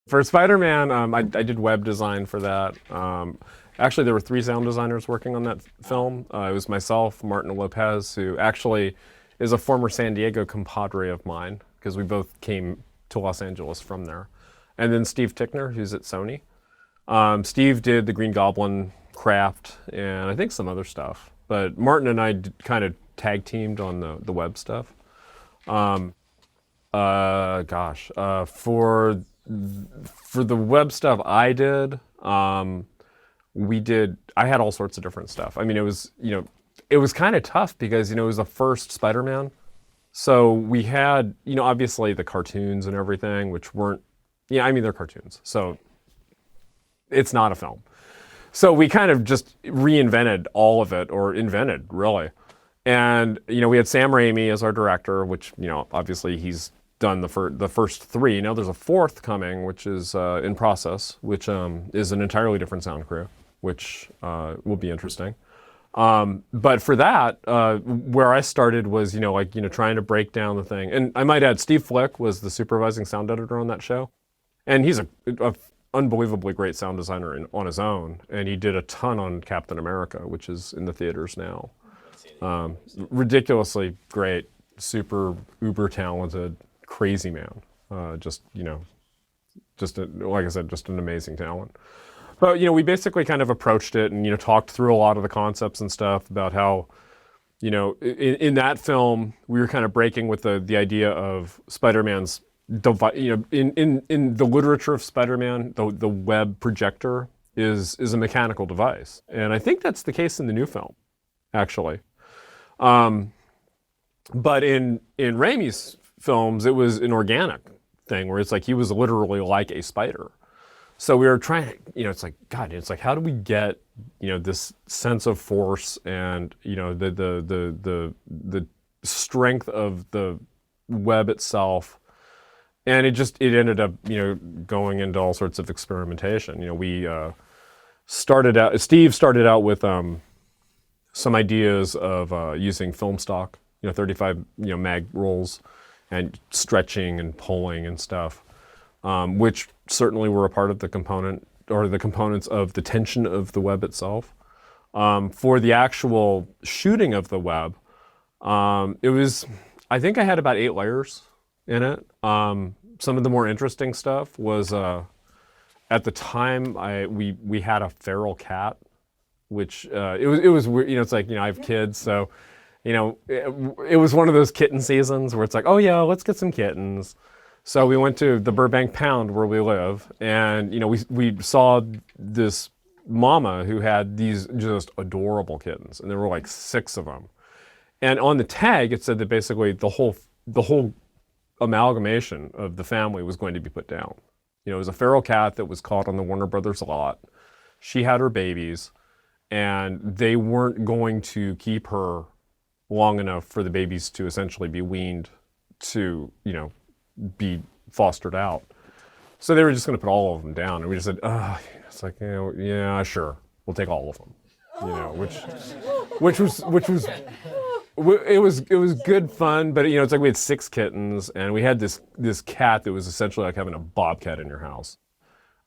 For Spider-Man, I did web design for that. Actually, there were 3 sound designers working on that film. It was myself, Martin Lopez, who actually is a former San Diego compadre of mine, because we both came to Los Angeles from there. And then Steve Tickner, who's at Sony. Steve did the Green Goblin craft and I think some other stuff. But Martin and I kind of tag teamed on the web stuff. For the web stuff I did, I had all sorts of different stuff. I mean, it was kind of tough because, it was the first Spider-Man. So we had, obviously the cartoons and everything, which weren't, they're cartoons. So it's not a film. So we kind of just reinvented all of it, or invented, really. And, we had Sam Raimi as our director, which, obviously he's done the first 3. Now there's a 4th coming, which is in process, which is an entirely different sound crew, which will be interesting. But for that, where I started was, trying to break down the thing. And I might add, Steve Flick was the supervising sound editor on that show. And he's a unbelievably great sound designer on his own. And he did a ton on Captain America, which is in the theaters now. Ridiculously great, super uber talented, crazy man. Like I said, just an amazing talent. But, we basically kind of approached it and, talked through a lot of the concepts and stuff about how, in that film, we were kind of breaking with the idea of Spider-Man's in the literature of Spider-Man, the web projector is a mechanical device. And I think that's the case in the new film, actually. But in Raimi's films, it was an organic thing where it's like he was literally like a spider. So we were trying to, it's like, God, it's like, how do we get, this sense of force and, the strength of the web itself. And it ended up, going into all sorts of experimentation. Steve started out with some ideas of using film stock, 35, mag rolls and stretching and pulling and stuff, which certainly were a part of the component or the components of the tension of the web itself. For the actual shooting of the web, I think I had about 8 layers in it. Some of the more interesting stuff was, at the time, we had a feral cat, which it was weird. It's like, I have kids, so it was one of those kitten seasons where it's like, oh yeah, let's get some kittens. So we went to the Burbank Pound where we live, and we saw this mama who had these just adorable kittens, and there were like 6 of them. And on the tag, it said that basically the whole amalgamation of the family was going to be put down. It was a feral cat that was caught on the Warner Brothers lot. She had her babies, and they weren't going to keep her long enough for the babies to essentially be weaned to, be fostered out. So they were just going to put all of them down, and we just said, it's like, yeah, sure, we'll take all of them, which was it was good fun, but it's like we had 6 kittens, and we had this cat that was essentially like having a bobcat in your house.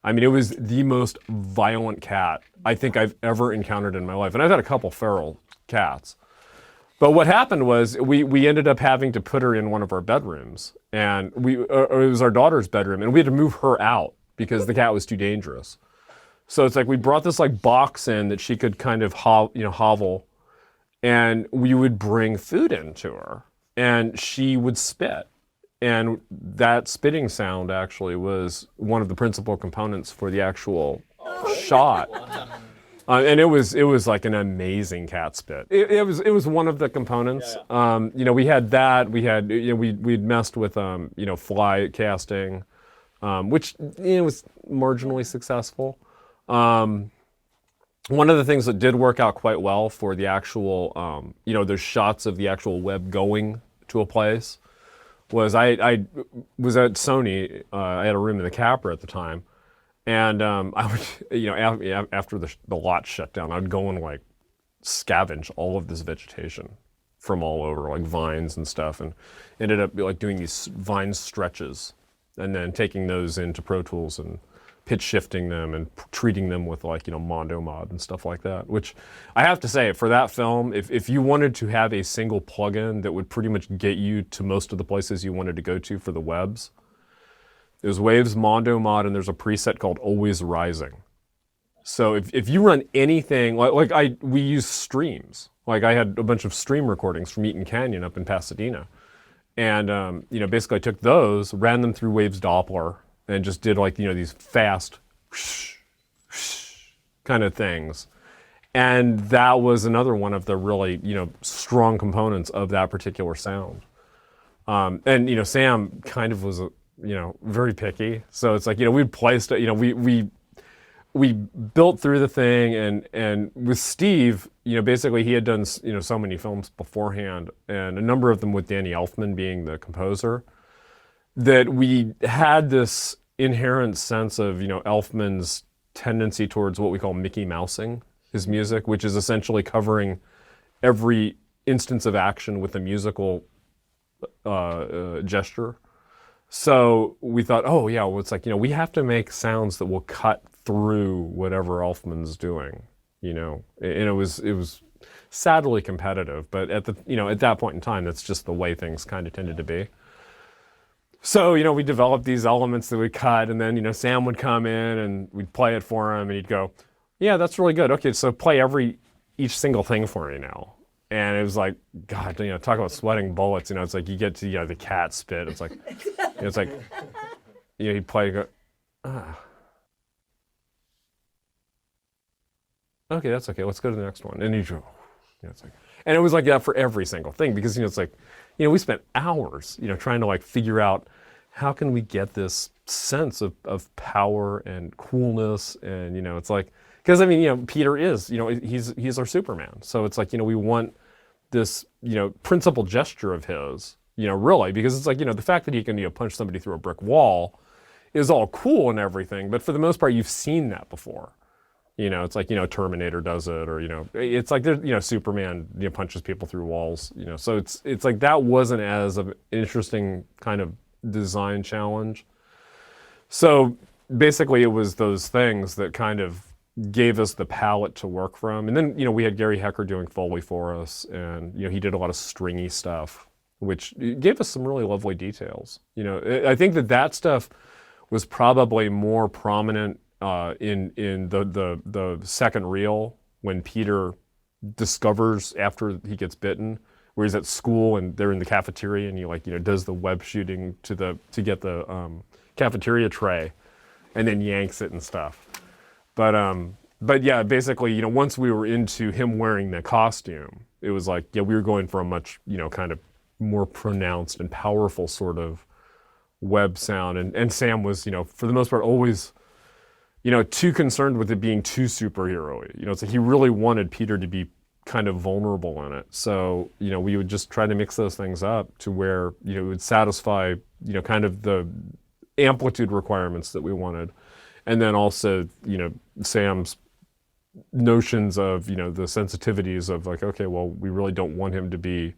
I mean, it was the most violent cat I think I've ever encountered in my life, and I've had a couple feral cats. But what happened was we ended up having to put her in one of our bedrooms, and it was our daughter's bedroom, and we had to move her out because the cat was too dangerous. So it's like we brought this like box in that she could kind of hovel, and we would bring food into her, and she would spit. And that spitting sound actually was one of the principal components for the actual shot. And it was like an amazing cat spit. It was one of the components. Yeah. We had that. We had we'd messed with fly casting, which was marginally successful. One of the things that did work out quite well for the actual there's shots of the actual web going to a place was I was at Sony. I had a room in the Capra at the time. And I would, after the lot shut down, I'd go and like scavenge all of this vegetation from all over, like vines and stuff, and ended up like doing these vine stretches and then taking those into Pro Tools and pitch shifting them and treating them with like, Mondo mod and stuff like that, which I have to say for that film, if you wanted to have a single plugin that would pretty much get you to most of the places you wanted to go to for the webs, there's Waves Mondo mod and there's a preset called Always Rising. So if you run anything, we use streams. Like I had a bunch of stream recordings from Eaton Canyon up in Pasadena. And, basically I took those, ran them through Waves Doppler, and just did like, these fast kind of things. And that was another one of the really, strong components of that particular sound. And, Sam kind of was, very picky. So it's like, we'd placed it, we built through the thing, and with Steve, basically he had done, so many films beforehand, and a number of them with Danny Elfman being the composer, that we had this inherent sense of, Elfman's tendency towards what we call Mickey Mousing his music, which is essentially covering every instance of action with a musical gesture. So we thought, oh yeah, well, it's like, we have to make sounds that will cut through whatever Elfman's doing, and it was sadly competitive, but at that point in time, that's just the way things kind of tended to be. So, we developed these elements that we cut, and then, Sam would come in and we'd play it for him, and he'd go, yeah, that's really good. Okay, so play each single thing for me now. And it was like, God, talk about sweating bullets. It's like you get to the cat spit. It's like, he'd play, go, ah. Okay, that's okay. Let's go to the next one. And he'd go, it's like, and it was like that for every single thing because it's like, we spent hours, trying to like figure out how can we get this sense of power and coolness, and it's like, because Peter is, he's our Superman, so it's like we want this principal gesture of his, really, because it's like the fact that he can punch somebody through a brick wall is all cool and everything, but for the most part you've seen that before. It's like, Terminator does it, or, it's like, Superman, punches people through walls, so it's like that wasn't as an interesting kind of design challenge. So basically it was those things that kind of gave us the palette to work from. And then, we had Gary Hecker doing Foley for us, and, he did a lot of stringy stuff, which gave us some really lovely details. I think that stuff was probably more prominent in the second reel, when Peter discovers after he gets bitten, where he's at school and they're in the cafeteria, and he does the web shooting to get the cafeteria tray, and then yanks it and stuff. But yeah, basically, once we were into him wearing the costume, it was like, yeah, we were going for a much kind of more pronounced and powerful sort of web sound, and Sam was for the most part always too concerned with it being too superhero-y. It's like he really wanted Peter to be kind of vulnerable in it. So, we would just try to mix those things up to where, it would satisfy, kind of the amplitude requirements that we wanted. And then also, Sam's notions of, the sensitivities of like, okay, well, we really don't want him to be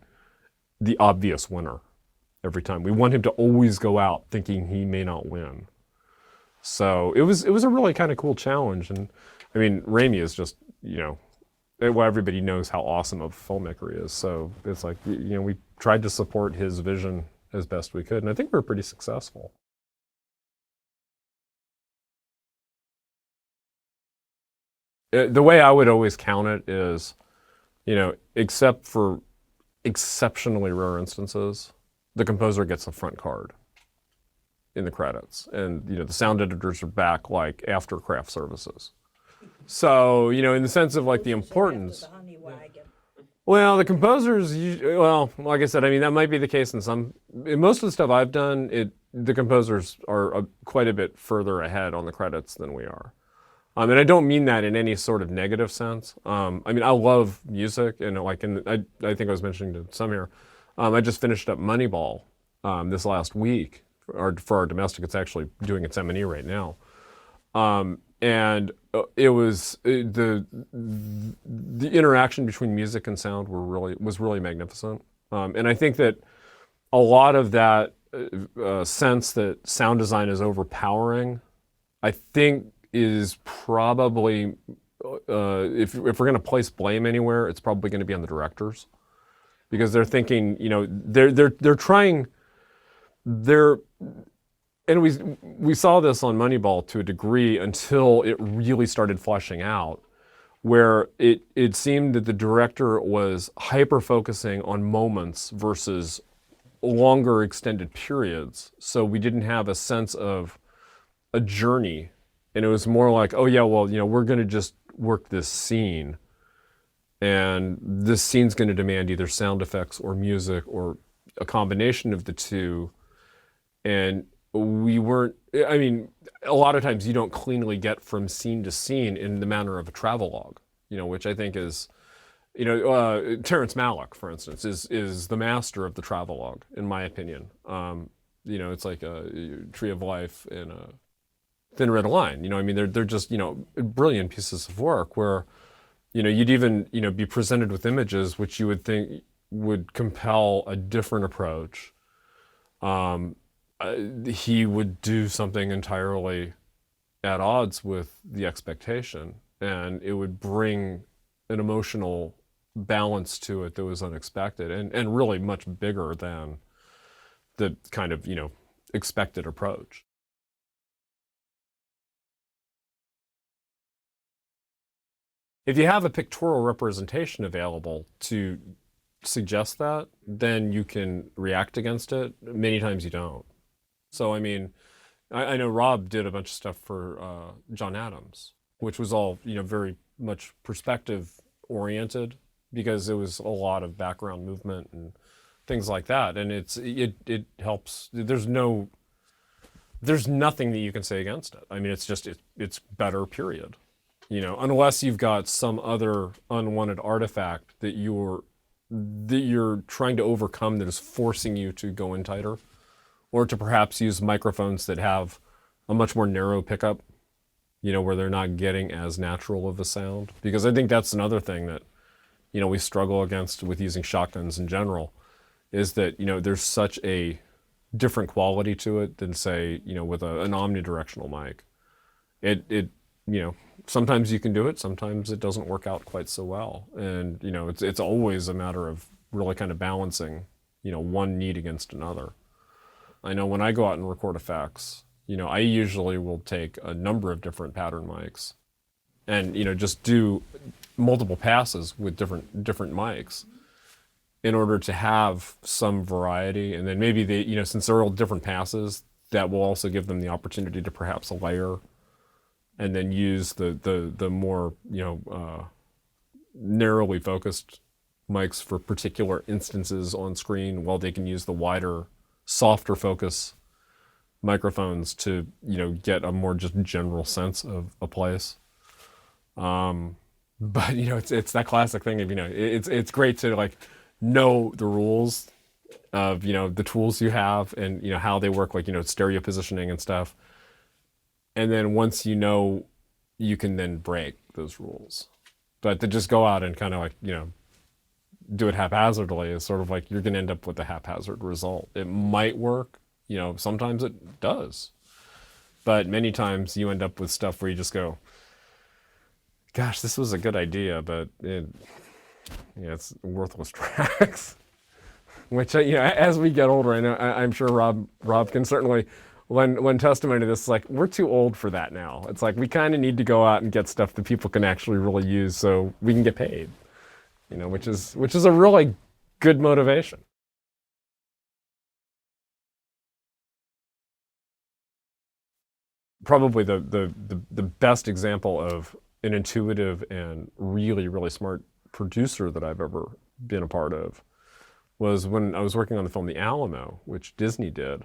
the obvious winner every time. We want him to always go out thinking he may not win. So it was a really kind of cool challenge. And I mean, Raimi is just, everybody knows how awesome of a filmmaker he is. So it's like, we tried to support his vision as best we could. And I think we were pretty successful. The way I would always count it is, except for exceptionally rare instances, the composer gets a front card in the credits, and the sound editors are back like after craft services. So in the sense of like the importance. Well, the composers, like I said, I mean that might be the case in most of the stuff I've done. The composers are quite a bit further ahead on the credits than we are. And I don't mean that in any sort of negative sense. I mean, I love music, and I think I was mentioning to some here, I just finished up Moneyball this last week. For our domestic, it's actually doing its M&E right now, and it was the interaction between music and sound was really magnificent, and I think that a lot of that sense that sound design is overpowering, I think is probably, if we're going to place blame anywhere, it's probably going to be on the directors, because they're thinking, they're trying, they're, and we saw this on Moneyball to a degree until it really started fleshing out, where it seemed that the director was hyper focusing on moments versus longer extended periods. So we didn't have a sense of a journey, and it was more like, oh yeah, well, we're going to just work this scene, and this scene's going to demand either sound effects or music or a combination of the two. And we weren't, I mean, a lot of times you don't cleanly get from scene to scene in the manner of a travelogue, which I think is, Terrence Malick, for instance, is the master of the travelogue, in my opinion. It's like a Tree of Life and a Thin Red Line. I mean, they're just, brilliant pieces of work where, you'd even, be presented with images which you would think would compel a different approach. He would do something entirely at odds with the expectation, and it would bring an emotional balance to it that was unexpected and really much bigger than the kind of, expected approach. If you have a pictorial representation available to suggest that, then you can react against it. Many times you don't. So, I mean, I know Rob did a bunch of stuff for John Adams, which was all, very much perspective oriented, because it was a lot of background movement and things like that. And it helps. There's nothing that you can say against it. I mean, it's better, period. Unless you've got some other unwanted artifact that you're trying to overcome that is forcing you to go in tighter, or to perhaps use microphones that have a much more narrow pickup, where they're not getting as natural of a sound. Because I think that's another thing that, we struggle against with using shotguns in general, is that, there's such a different quality to it than, say, with an omnidirectional mic. It sometimes you can do it, sometimes it doesn't work out quite so well. And, it's always a matter of really kind of balancing, one need against another. I know when I go out and record effects, I usually will take a number of different pattern mics and, just do multiple passes with different mics in order to have some variety. And then maybe they, since they're all different passes, that will also give them the opportunity to perhaps layer and then use the more, narrowly focused mics for particular instances on screen, while they can use the wider, softer focus microphones to, get a more just general sense of a place. But, it's that classic thing of, it's great to like know the rules of, the tools you have and, how they work, like, stereo positioning and stuff. And then once you can then break those rules. But to just go out and kind of like, do it haphazardly is sort of like you're going to end up with a haphazard result. It might work, sometimes it does. But many times you end up with stuff where you just go, gosh, this was a good idea, but it's worthless tracks. Which, as we get older, I'm sure Rob can certainly lend testimony to this. It's like, we're too old for that now. It's like, we kind of need to go out and get stuff that people can actually really use so we can get paid, which is a really good motivation. Probably the best example of an intuitive and really, really smart producer that I've ever been a part of was when I was working on the film The Alamo, which Disney did,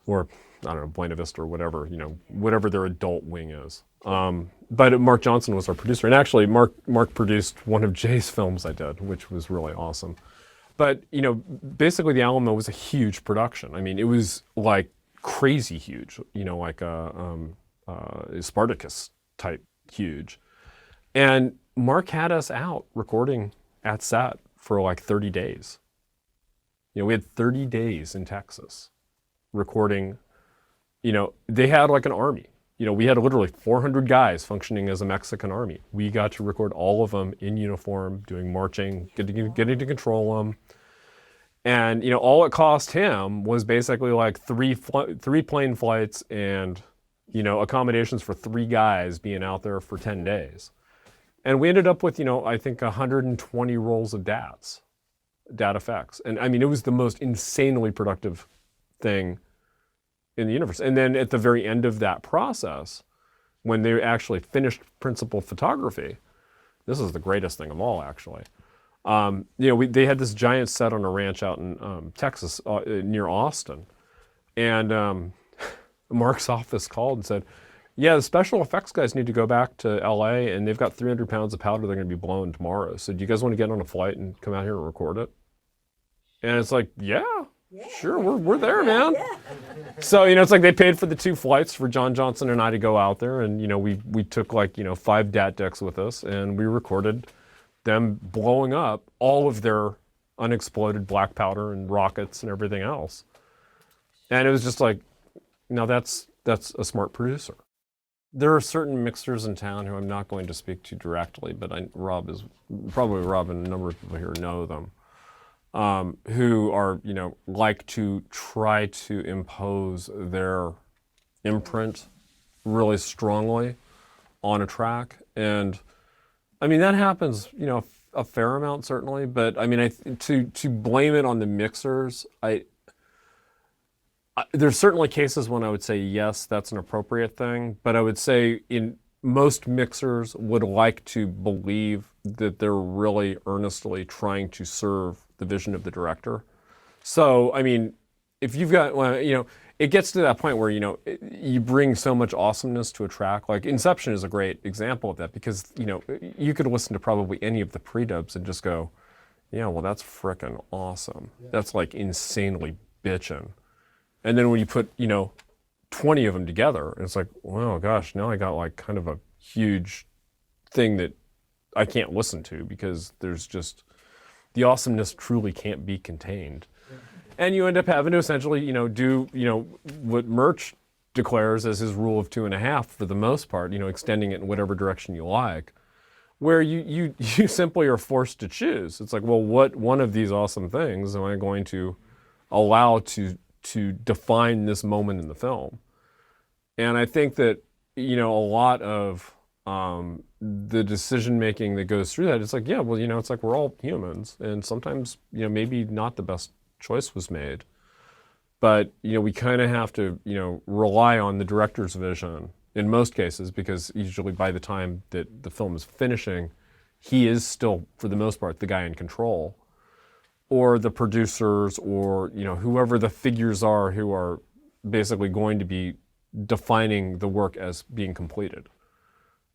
or I don't know, Buena Vista or whatever, whatever their adult wing is. But Mark Johnson was our producer, and actually Mark produced one of Jay's films I did, which was really awesome. But basically The Alamo was a huge production. I mean, it was like crazy huge, like a Spartacus type huge. And Mark had us out recording at set for like 30 days. We had 30 days in Texas recording. They had like an army. We had literally 400 guys functioning as a Mexican army. We got to record all of them in uniform, doing marching, getting to control them. And, all it cost him was basically like three plane flights and, accommodations for 3 guys being out there for 10 days. And we ended up with, I think 120 rolls of DATs, data effects. And I mean, it was the most insanely productive thing in the universe. And then at the very end of that process, when they actually finished principal photography, this is the greatest thing of all, actually. They had this giant set on a ranch out in Texas near Austin. And Mark's office called and said, yeah, the special effects guys need to go back to LA and they've got 300 pounds of powder they're going to be blowing tomorrow. So do you guys want to get on a flight and come out here and record it? And it's like, yeah. Sure, we're there, man. Yeah. So, it's like they paid for the 2 flights for John Johnson and I to go out there. And, we took like, 5 DAT decks with us and we recorded them blowing up all of their unexploded black powder and rockets and everything else. And it was just like, now that's a smart producer. There are certain mixers in town who I'm not going to speak to directly, but Rob and a number of people here know them. Who are, like to try to impose their imprint really strongly on a track. And I mean, that happens, a fair amount certainly, but I mean, to blame it on the mixers, there's certainly cases when I would say, yes, that's an appropriate thing, but I would say in most mixers would like to believe that they're really earnestly trying to serve the vision of the director. So, I mean, if you've got, it gets to that point where, you bring so much awesomeness to a track. Like Inception is a great example of that because, you could listen to probably any of the pre-dubs and just go, yeah, well, that's frickin' awesome. Yeah. That's like insanely bitchin'. And then when you put, 20 of them together, it's like, well, gosh, now I got like kind of a huge thing that I can't listen to because there's just, the awesomeness truly can't be contained. Yeah. And you end up having to essentially, do, what Murch declares as his rule of 2.5 for the most part, extending it in whatever direction you like, where you simply are forced to choose. It's like, well, what one of these awesome things am I going to allow to define this moment in the film? And I think that, a lot of the decision making that goes through that, it's like, yeah, well, it's like we're all humans, and sometimes, maybe not the best choice was made, but we kind of have to, rely on the director's vision in most cases, because usually by the time that the film is finishing, he is still, for the most part, the guy in control, or the producers, or whoever the figures are who are basically going to be defining the work as being completed.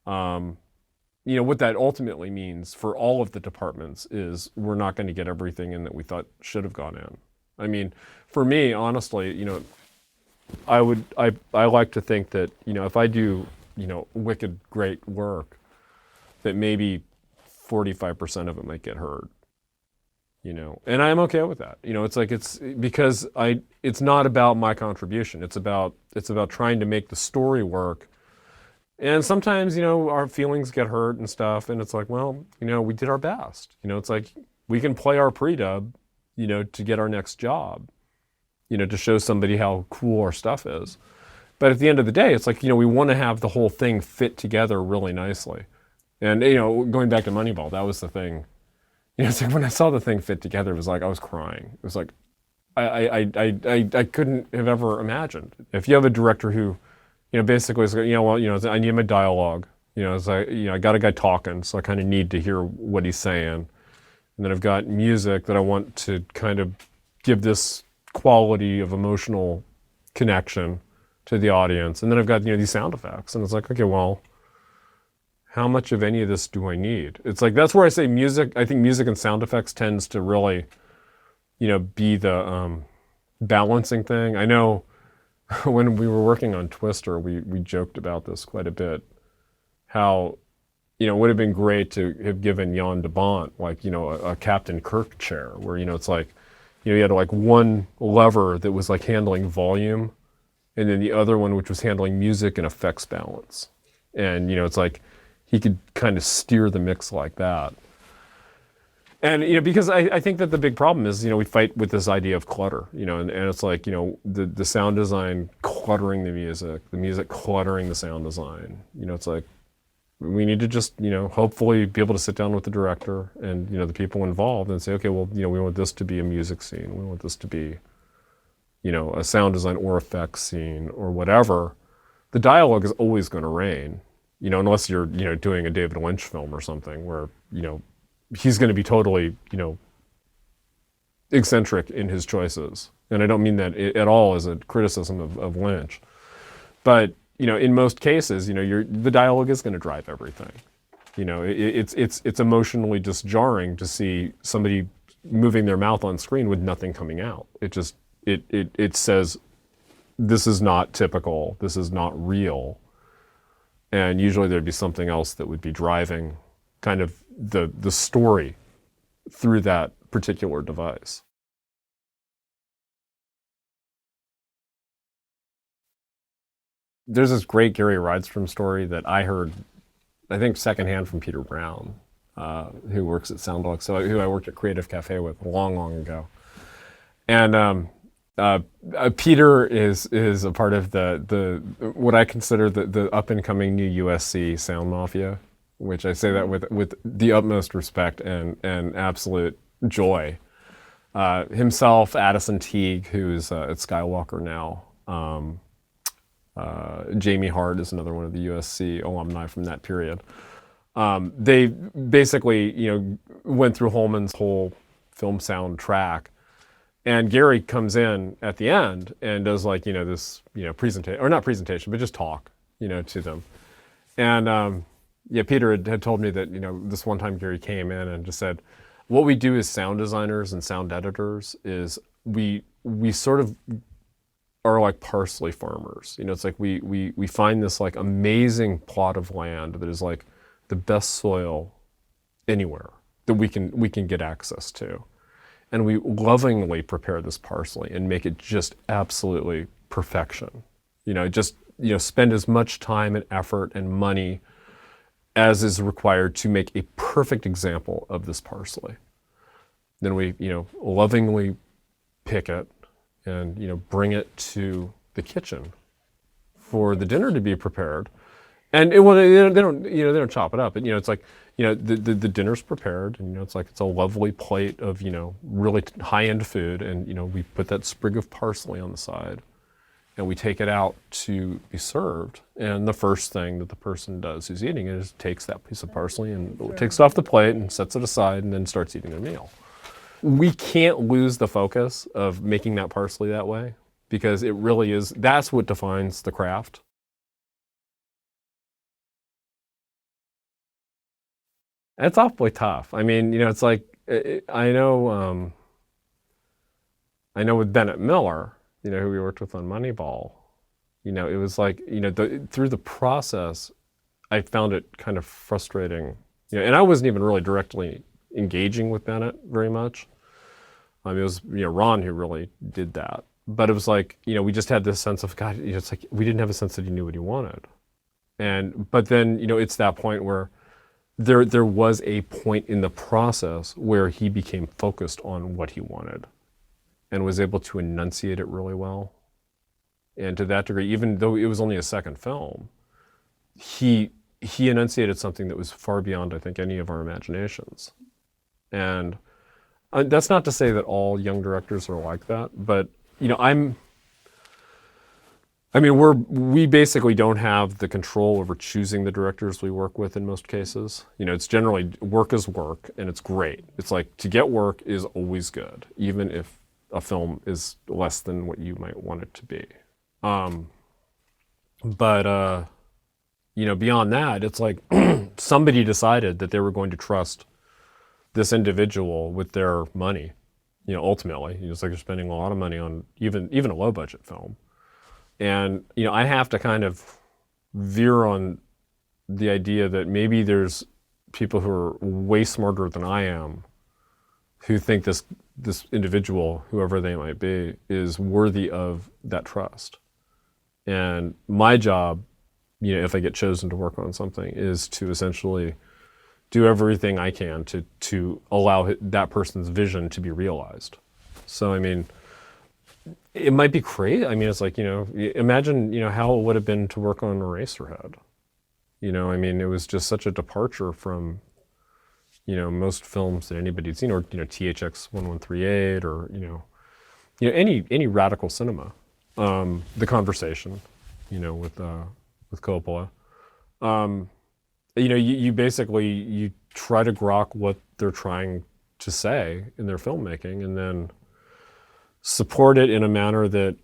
What that ultimately means for all of the departments is we're not going to get everything in that we thought should have gone in. I mean, for me, honestly, I like to think that, if I do, wicked great work, that maybe 45% of it might get heard. And I'm okay with that. It's like, it's because it's not about my contribution. It's about trying to make the story work. And sometimes, our feelings get hurt and stuff. And it's like, well, we did our best. It's like, we can play our pre-dub, to get our next job, to show somebody how cool our stuff is. But at the end of the day, it's like, we want to have the whole thing fit together really nicely. And, going back to Moneyball, that was the thing. It's like when I saw the thing fit together, it was like I was crying. It was like I couldn't have ever imagined. If you have a director who, basically is, I need my dialogue. It's like, I got a guy talking, so I kind of need to hear what he's saying. And then I've got music that I want to kind of give this quality of emotional connection to the audience. And then I've got, these sound effects. And it's like, okay, well, how much of any of this do I need? It's like, that's where I say music, I think music and sound effects tends to really, be the balancing thing. I know when we were working on Twister, we joked about this quite a bit, how, it would have been great to have given Jan de Bont, like, a Captain Kirk chair where, it's like, You had like one lever that was like handling volume, and then the other one which was handling music and effects balance. And it's like he could kind of steer the mix like that. And because I think that the big problem is we fight with this idea of clutter, and it's like the sound design cluttering the music cluttering the sound design. It's like we need to just hopefully be able to sit down with the director and the people involved and say, okay, well we want this to be a music scene, we want this to be a sound design or effects scene or whatever. The dialogue is always going to reign, unless you're doing a David Lynch film or something where he's going to be totally, eccentric in his choices. And I don't mean that at all as a criticism of Lynch. But, in most cases, the dialogue is going to drive everything. It's emotionally just jarring to see somebody moving their mouth on screen with nothing coming out. It says, this is not typical, this is not real. And usually there'd be something else that would be driving kind of the story through that particular device. There's this great Gary Rydstrom story that I heard, I think secondhand from Peter Brown, who works at SoundDoc, who I worked at Creative Cafe with long, long ago. And Peter is a part of the what I consider the up and coming new USC sound mafia, which I say that with the utmost respect and absolute joy. Himself, Addison Teague, who's at Skywalker now. Jamie Hart is another one of the USC alumni from that period. They basically, went through Holman's whole film soundtrack. And Gary comes in at the end and does like, this, presentation, or not presentation, but just talk, to them. And Peter had told me that, this one time Gary came in and just said, what we do as sound designers and sound editors is we sort of are like parsley farmers. It's like we find this like amazing plot of land that is like the best soil anywhere that we can get access to. And we lovingly prepare this parsley and make it just absolutely perfection. Spend as much time and effort and money as is required to make a perfect example of this parsley. Then we, lovingly pick it and, bring it to the kitchen for the dinner to be prepared. And they don't chop it up. But, it's like, the dinner's prepared and, it's like, it's a lovely plate of, really high-end food. And, we put that sprig of parsley on the side and we take it out to be served. And the first thing that the person does who's eating it is takes that piece of parsley and takes it off the plate and sets it aside and then starts eating their meal. We can't lose the focus of making that parsley that way because it really is, that's what defines the craft. It's awfully tough. I mean, it's like, I know with Bennett Miller, who we worked with on Moneyball, it was like, through the process, I found it kind of frustrating, and I wasn't even really directly engaging with Bennett very much. It was, Ron who really did that. But it was like, we just had this sense of, God, it's like, we didn't have a sense that he knew what he wanted. But then, it's that point where there was a point in the process where he became focused on what he wanted and was able to enunciate it really well. And to that degree, even though it was only a second film, he enunciated something that was far beyond, I think, any of our imaginations. And that's not to say that all young directors are like that, but we basically don't have the control over choosing the directors we work with in most cases. It's generally work is work, and it's great. It's like to get work is always good, even if a film is less than what you might want it to be. But beyond that, it's like somebody decided that they were going to trust this individual with their money. Ultimately, it's like you're spending a lot of money on even a low budget film. And, I have to kind of veer on the idea that maybe there's people who are way smarter than I am who think this this individual, whoever they might be, is worthy of that trust. And my job, if I get chosen to work on something, is to essentially do everything I can to allow that person's vision to be realized. So, I mean, it might be crazy. I mean, it's like, imagine, how it would have been to work on Eraserhead. I mean, it was just such a departure from, most films that anybody'd seen, or, THX 1138, or, any radical cinema. The Conversation, with Coppola. You basically, you try to grok what they're trying to say in their filmmaking, and then support it in a manner that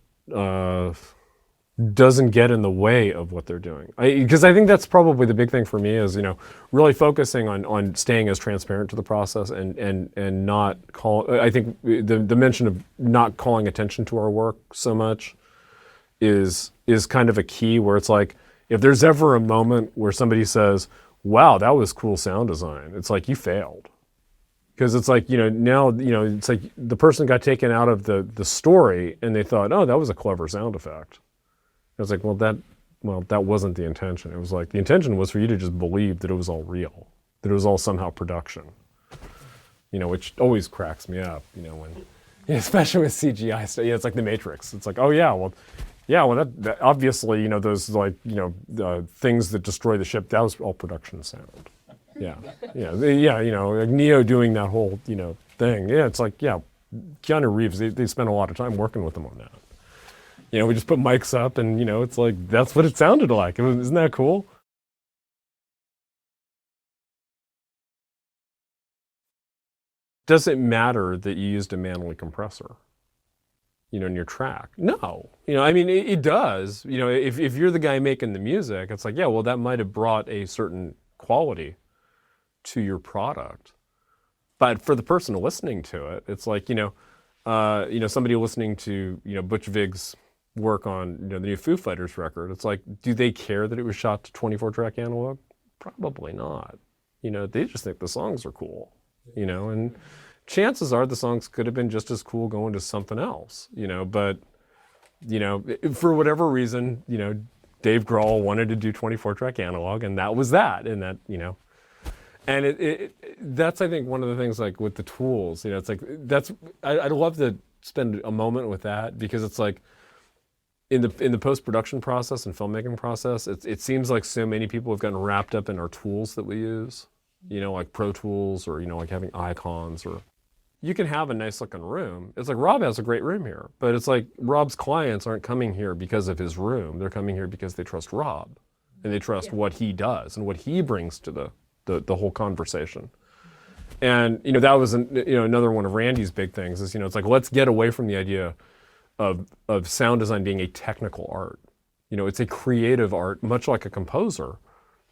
doesn't get in the way of what they're doing. Because I think that's probably the big thing for me is, really focusing on staying as transparent to the process and not I think the mention of not calling attention to our work so much is kind of a key, where it's like, if there's ever a moment where somebody says, wow, that was cool sound design, it's like, you failed. Because it's like, now, it's like the person got taken out of the story and they thought, oh, that was a clever sound effect. I was like, well, that wasn't the intention. It was like, the intention was for you to just believe that it was all real, that it was all somehow production. Which always cracks me up, when, especially with CGI stuff. It's like The Matrix. It's like, oh yeah, well, that obviously, those like, things that destroy the ship, that was all production sound. Yeah, like Neo doing that whole, thing. Yeah, it's like, yeah, Keanu Reeves, they spent a lot of time working with him on that. We just put mics up and, it's like, that's what it sounded like. Isn't that cool? Does it matter that you used a manual compressor, in your track? No. I mean, it does. If you're the guy making the music, it's like, yeah, well, that might have brought a certain quality to your product. But for the person listening to it, it's like, somebody listening to, Butch Vig's work on, the new Foo Fighters record, it's like, do they care that it was shot to 24-track analog? Probably not. They just think the songs are cool, and chances are the songs could have been just as cool going to something else, but, for whatever reason, Dave Grohl wanted to do 24-track analog, and that was that, and that, and that's, I think, one of the things, like, with the tools, it's like, I'd love to spend a moment with that, because it's like, in the post-production process and filmmaking process, it seems like so many people have gotten wrapped up in our tools that we use, like Pro Tools, or, like having icons, or you can have a nice looking room. It's like, Rob has a great room here, but it's like, Rob's clients aren't coming here because of his room. They're coming here because they trust Rob, and they trust what he does and what he brings to the whole conversation. And, that was, another one of Randy's big things is, it's like, let's get away from the idea of sound design being a technical art. It's a creative art, much like a composer,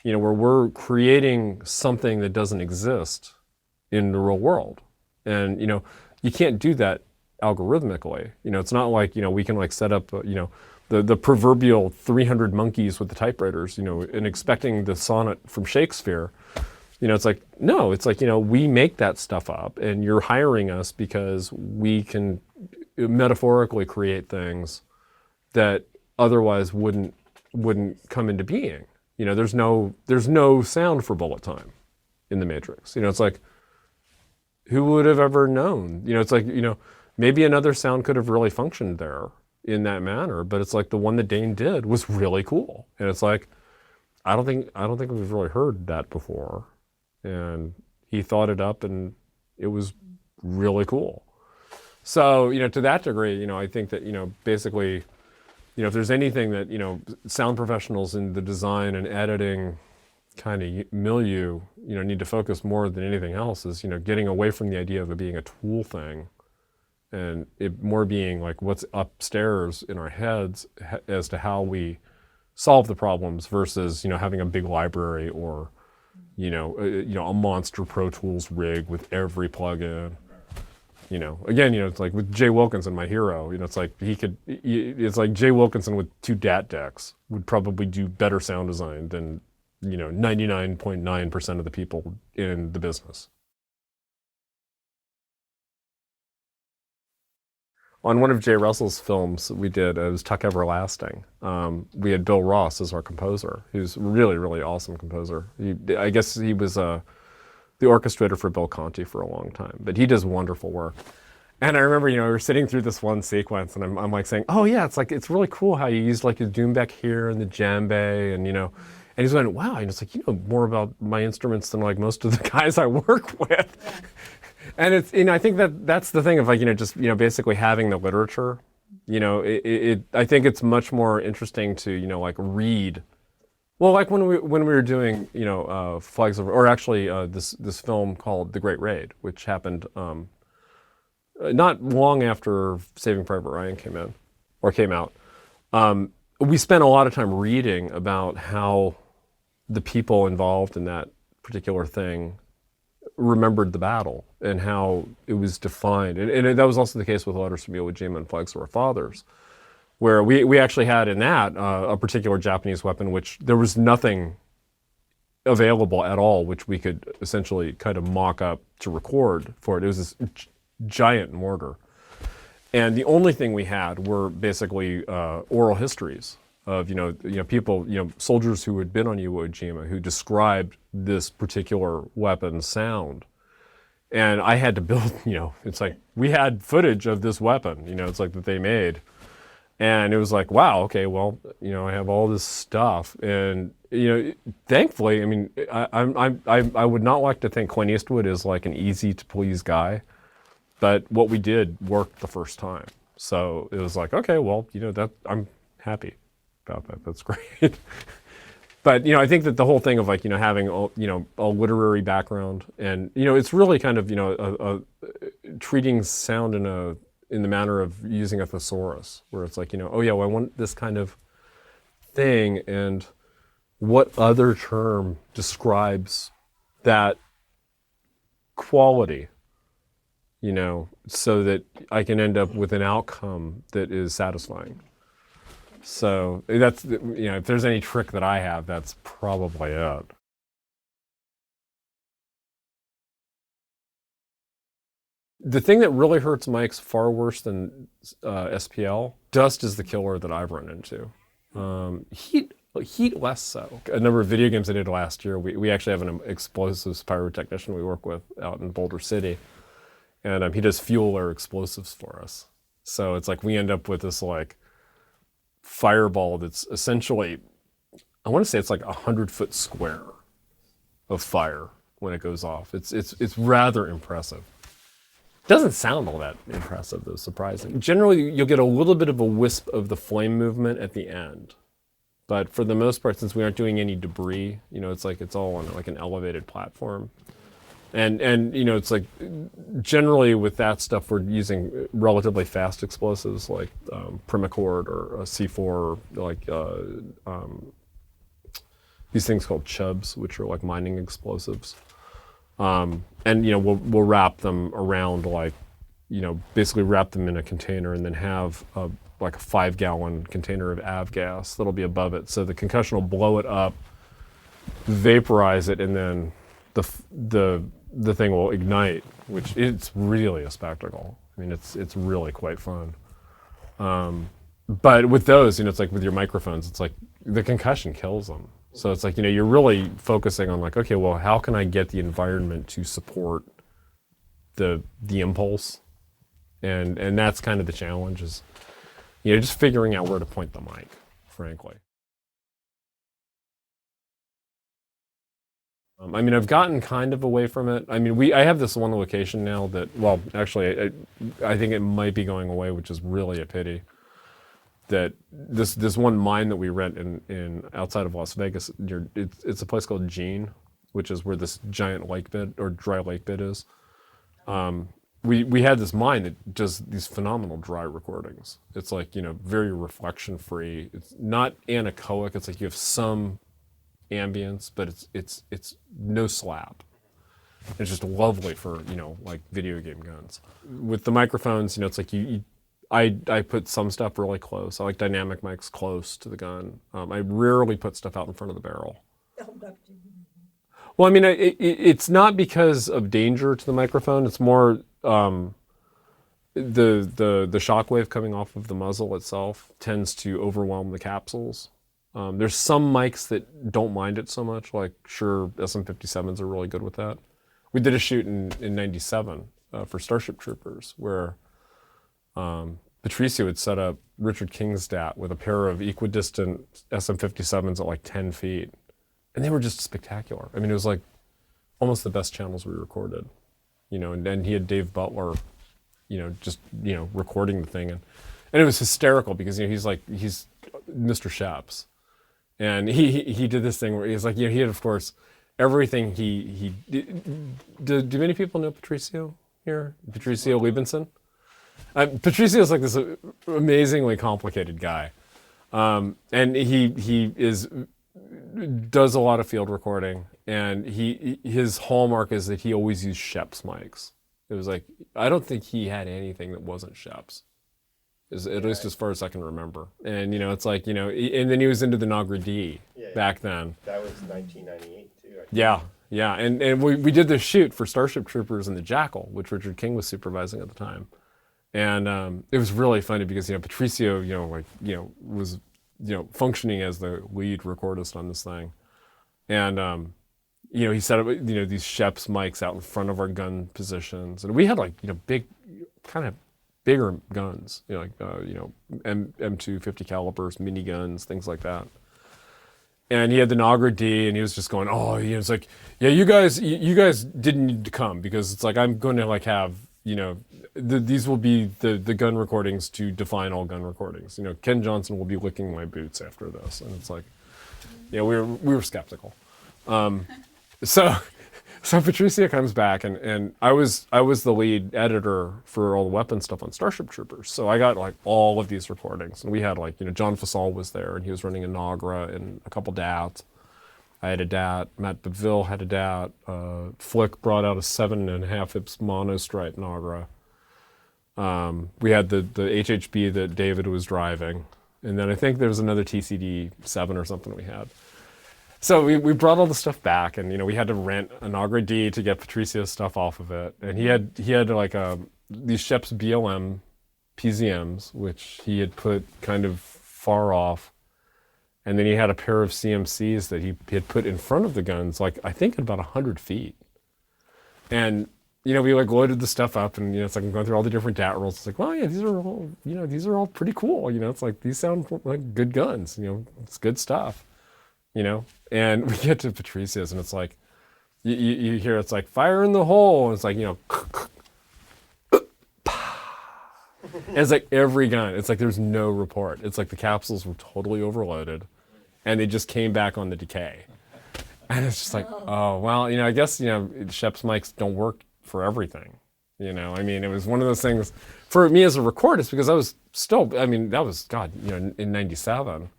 where we're creating something that doesn't exist in the real world. And, you can't do that algorithmically. It's not like, we can like set up, the proverbial 300 monkeys with the typewriters, and expecting the sonnet from Shakespeare. It's like, no, it's like, we make that stuff up, and you're hiring us because we can metaphorically create things that otherwise wouldn't come into being. There's no sound for bullet time in The Matrix. It's like, who would have ever known? It's like, maybe another sound could have really functioned there in that manner, but it's like the one that Dane did was really cool. And it's like, I don't think we've really heard that before. And he thought it up, and it was really cool. So, to that degree, I think that, basically, if there's anything that, sound professionals in the design and editing kind of milieu, need to focus more than anything else is, getting away from the idea of it being a tool thing, and it more being like what's upstairs in our heads as to how we solve the problems versus, having a big library or, a monster Pro Tools rig with every plugin. Again, it's like with Jay Wilkinson, my hero, it's like it's like Jay Wilkinson with 2 DAT decks would probably do better sound design than, 99.9% of the people in the business. On one of Jay Russell's films we did, it was Tuck Everlasting. We had Bill Ross as our composer, who's really, really awesome composer. I guess he was the orchestrator for Bill Conti for a long time, but he does wonderful work. And I remember, we were sitting through this one sequence, and I'm like saying, "Oh yeah, it's really cool how you use like the Doumbek here and the djembe, and he's going, wow, and it's like, more about my instruments than like most of the guys I work with." Yeah. And it's, I think that's the thing of like, just, basically having the literature, I think it's much more interesting to, like read. Well, like when we were doing, Flags of, or actually this film called The Great Raid, which happened not long after Saving Private Ryan came out. We spent a lot of time reading about how the people involved in that particular thing remembered the battle and how it was defined. And that was also the case with Letters from Iwo Jima and Flags of Our Fathers, where we actually had in that a particular Japanese weapon, which there was nothing available at all, which we could essentially kind of mock up to record for it. It was this giant mortar. And the only thing we had were basically oral histories of, people, soldiers who had been on Iwo Jima who described this particular weapon's sound. And I had to build, it's like, we had footage of this weapon, it's like that they made. And it was like, wow, okay, well, I have all this stuff. And, thankfully, I mean, I would not like to think Clint Eastwood is like an easy to please guy, but what we did worked the first time. So it was like, okay, well, that I'm happy about that. That's great. But, I think that the whole thing of like, having, a literary background and, it's really kind of, treating sound in the manner of using a thesaurus, where it's like, oh yeah, well, I want this kind of thing, and what other term describes that quality, so that I can end up with an outcome that is satisfying. So that's, if there's any trick that I have, that's probably it. The thing that really hurts mics far worse than SPL, dust is the killer that I've run into. Heat less so. A number of video games I did last year, we actually have an explosives pyrotechnician we work with out in Boulder City. And he does fuel or explosives for us. So it's like we end up with this like fireball that's essentially, I want to say it's like 100-foot square of fire when it goes off. It's rather impressive. Doesn't sound all that impressive though, surprising. Generally, you'll get a little bit of a wisp of the flame movement at the end. But for the most part, since we aren't doing any debris, it's like it's all on like an elevated platform. And it's like generally with that stuff, we're using relatively fast explosives like Primacord or C4, or like these things called chubs, which are like mining explosives. And we'll wrap them around like, basically wrap them in a container and then have like a 5-gallon container of avgas that'll be above it. So the concussion will blow it up, vaporize it, and then the thing will ignite, which it's really a spectacle. I mean, it's really quite fun. But with those, it's like with your microphones, it's like the concussion kills them. So it's like, you're really focusing on like, okay, well, how can I get the environment to support the impulse? And that's kind of the challenge is, just figuring out where to point the mic, frankly. I mean, I've gotten kind of away from it. I mean, I have this one location now that, well, actually, I think it might be going away, which is really a pity. That this one mine that we rent in outside of Las Vegas, it's a place called Jean, which is where this giant lake bed or dry lake bed is. We had this mine that does these phenomenal dry recordings. It's like, very reflection free. It's not anechoic. It's like you have some ambience, but it's no slap. It's just lovely for, like video game guns. With the microphones, it's like I put some stuff really close. I like dynamic mics close to the gun. I rarely put stuff out in front of the barrel. Well, I mean, it's not because of danger to the microphone. It's more, the shockwave coming off of the muzzle itself tends to overwhelm the capsules. There's some mics that don't mind it so much, like sure SM57s are really good with that. We did a shoot in '97 for Starship Troopers where Patricio had set up Richard King's DAT with a pair of equidistant SM57s at like 10 feet. And they were just spectacular. I mean, it was like almost the best channels we recorded, you know, and then he had Dave Butler, you know, just, you know, recording the thing. And it was hysterical because, you know, he's Mr. Sheps. And he did this thing where he's like, you know, he had, of course, everything he do many people know Patricio here? Patricio Liebenson? Patricio is like this amazingly complicated guy. And he does a lot of field recording, and his hallmark is that he always used Sheps mics. It was like, I don't think he had anything that wasn't Sheps, at least as far as I can remember. And, you know, it's like, you know, and then he was into the Nagra D back then. That was 1998 too. Yeah. And we did this shoot for Starship Troopers and the Jackal, which Richard King was supervising at the time. And it was really funny because, you know, Patricio, you know, like, you know, was, you know, functioning as the lead recordist on this thing. And, you know, he set up, you know, these Sheps mics out in front of our gun positions. And we had like, you know, big, kind of bigger guns, you know, like, you know, M2 50 calibers, miniguns, things like that. And he had the Nagra D, and he was just going, oh, you know, it's like, yeah, you guys didn't need to come because it's like, I'm going to like have, you know, these will be the gun recordings to define all gun recordings. You know, Ken Johnson will be licking my boots after this. And it's like, yeah, we were skeptical. So Patricia comes back, and I was the lead editor for all the weapon stuff on Starship Troopers. So I got like all of these recordings, and we had like, you know, John Fasal was there, and he was running a Nagra and a couple DATs. I had a DAT. Matt Beville had a DAT. Flick brought out a 7.5 Ips monostripe Nagra. We had the HHB that David was driving, and then I think there was another TCD 7 or something we had. So we brought all the stuff back, and, you know, we had to rent a Nagra D to get Patricio's stuff off of it, and he had like these Sheps BLM PZMs, which he had put kind of far off, and then he had a pair of CMCs that he had put in front of the guns, like I think at about 100 feet, and, you know, we like loaded the stuff up, and, you know, it's like I'm going through all the different DAT rolls. It's like, well, yeah, these are all pretty cool. You know, it's like these sound like good guns. You know, it's good stuff. You know, and we get to Patricia's, and it's like, you hear it's like fire in the hole, and it's like, you know, and it's like every gun. It's like there's no report. It's like the capsules were totally overloaded, and they just came back on the decay. And it's just like, oh well, you know, I guess, you know, Sheps mics don't work for everything. You know, I mean, it was one of those things for me as a recordist, because I was still, I mean, that was, God, you know, in '97.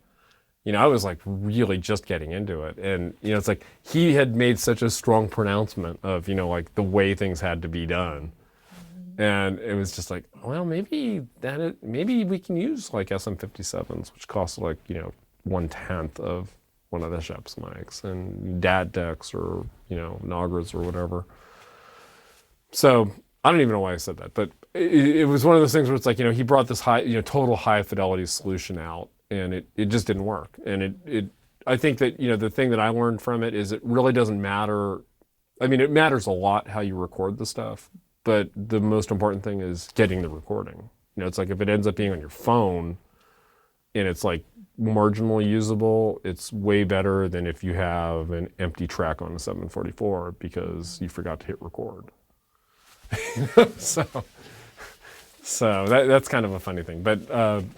You know, I was like really just getting into it. And, you know, it's like he had made such a strong pronouncement of, you know, like the way things had to be done. And it was just like, well, maybe we can use like SM57s, which cost like, you know, 1/10 of one of the Sheps mics, and DAT decks, or, you know, Nagras or whatever. So I don't even know why I said that, but it was one of those things where it's like, you know, he brought this high, you know, total high fidelity solution out, and it just didn't work. And I think that, you know, the thing that I learned from it is it really doesn't matter. I mean, it matters a lot how you record the stuff, but the most important thing is getting the recording. You know, it's like if it ends up being on your phone and it's like marginally usable, it's way better than if you have an empty track on a 744 because you forgot to hit record. So that's kind of a funny thing. But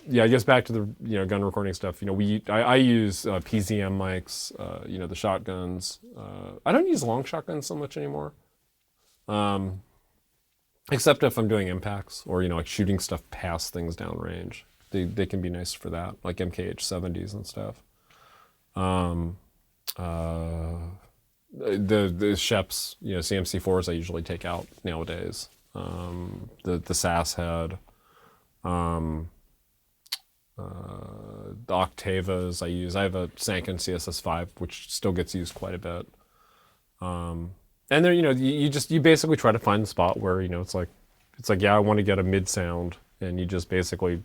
yeah, I guess back to the, you know, gun recording stuff. You know, I use PZM mics, you know, the shotguns. I don't use long shotguns so much anymore, except if I'm doing impacts or, you know, like shooting stuff past things downrange. They can be nice for that, like MKH 70s and stuff. The Sheps, you know, CMC 4s I usually take out nowadays. The SAS head, the Octavas I use. I have a Sanken CSS5, which still gets used quite a bit. And there, you know, you basically try to find the spot where, you know, it's like It's like, yeah, I want to get a mid sound, and you just basically,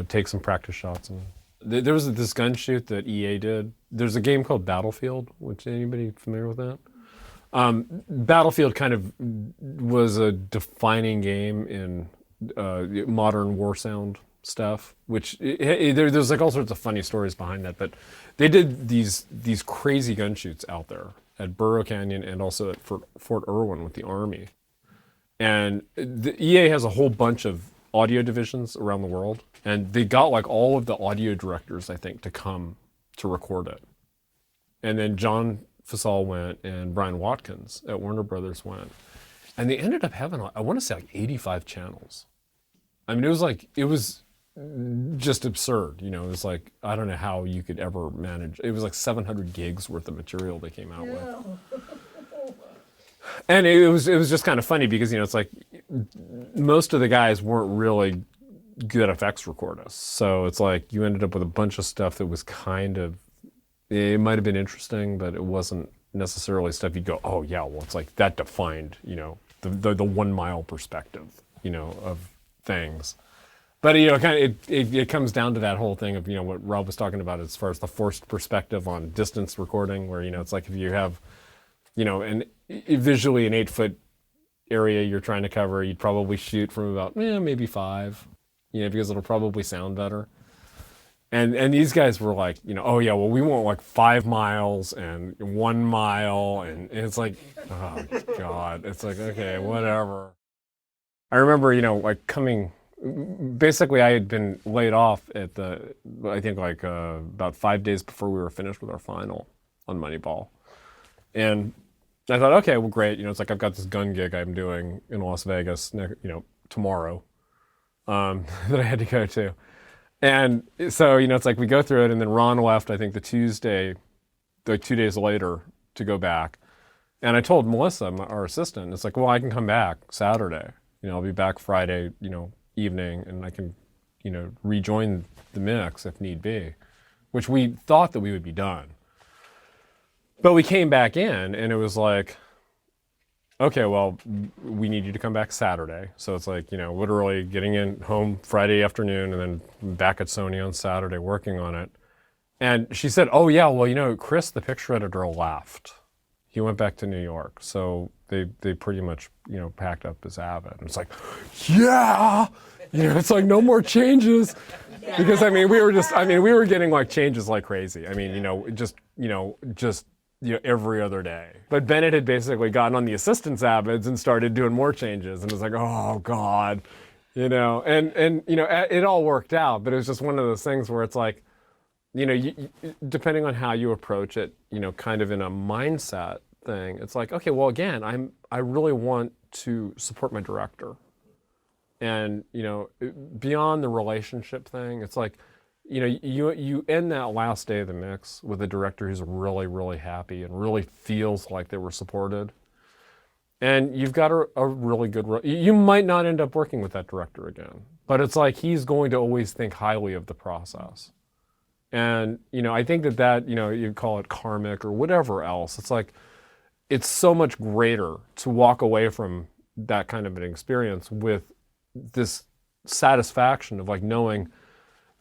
take some practice shots. And there was this gun shoot that EA did. There's a game called Battlefield. Which anybody familiar with that? Battlefield kind of was a defining game in modern war sound stuff, which there's like all sorts of funny stories behind that. But they did these crazy gun shoots out there at Burro Canyon and also at Fort Irwin with the Army. And the EA has a whole bunch of audio divisions around the world, and they got like all of the audio directors, I think, to come to record it. And then John Fasal went, and Brian Watkins at Warner Brothers went, and they ended up having, I want to say, like 85 channels. I mean, it was just absurd. It was like, I don't know how you could ever manage. It was like 700 gigs worth of material they came out with. And it was just kind of funny because, it's like most of the guys weren't really good effects recordists. So it's like you ended up with a bunch of stuff that was kind of, it might have been interesting, but it wasn't necessarily stuff you'd go, oh yeah, well, it's like that defined, the 1 mile perspective, of things. But, it comes down to that whole thing of, what Rob was talking about as far as the forced perspective on distance recording, where, it's like if you have, visually an 8-foot area you're trying to cover, you'd probably shoot from about, maybe 5, because it'll probably sound better. And these guys were like, oh yeah, well, we want like 5 miles and 1 mile. And it's like, oh God, it's like, okay, whatever. I remember, like basically I had been laid off at I think like about 5 days before we were finished with our final on Moneyball. And I thought, okay, well, great. It's like I've got this gun gig I'm doing in Las Vegas, tomorrow, that I had to go to. And so, it's like we go through it, and then Ron left, I think, the Tuesday, like 2 days later, to go back. And I told Melissa, our assistant, it's like, well, I can come back Saturday. I'll be back Friday, evening, and I can, rejoin the mix if need be, which we thought that we would be done. But we came back in, and it was like, okay, well, we need you to come back Saturday. So it's like, literally getting in home Friday afternoon and then back at Sony on Saturday working on it. And she said, oh yeah, well, Chris, the picture editor, left. He went back to New York. So they pretty much, packed up his Avid. And it's like, yeah, it's like no more changes. Because we were getting like changes like crazy. Just every other day. But Bennett had basically gotten on the assistant's Avids and started doing more changes, and it was like, oh God, and it all worked out. But it was just one of those things where it's like, depending on how you approach it, kind of in a mindset thing, it's like, okay, well, again, I really want to support my director, and beyond the relationship thing, it's like, you end that last day of the mix with a director who's really, really happy and really feels like they were supported. And you've got a really good, you might not end up working with that director again, but it's like he's going to always think highly of the process. And, I think that, you call it karmic or whatever else. It's like, it's so much greater to walk away from that kind of an experience with this satisfaction of like knowing,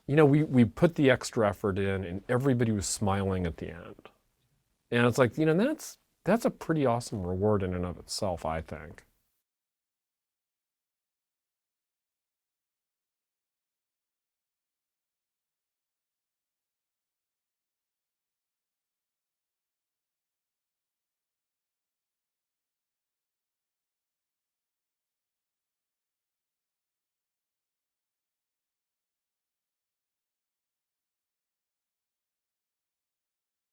we put the extra effort in and everybody was smiling at the end. And it's like, that's a pretty awesome reward in and of itself, I think.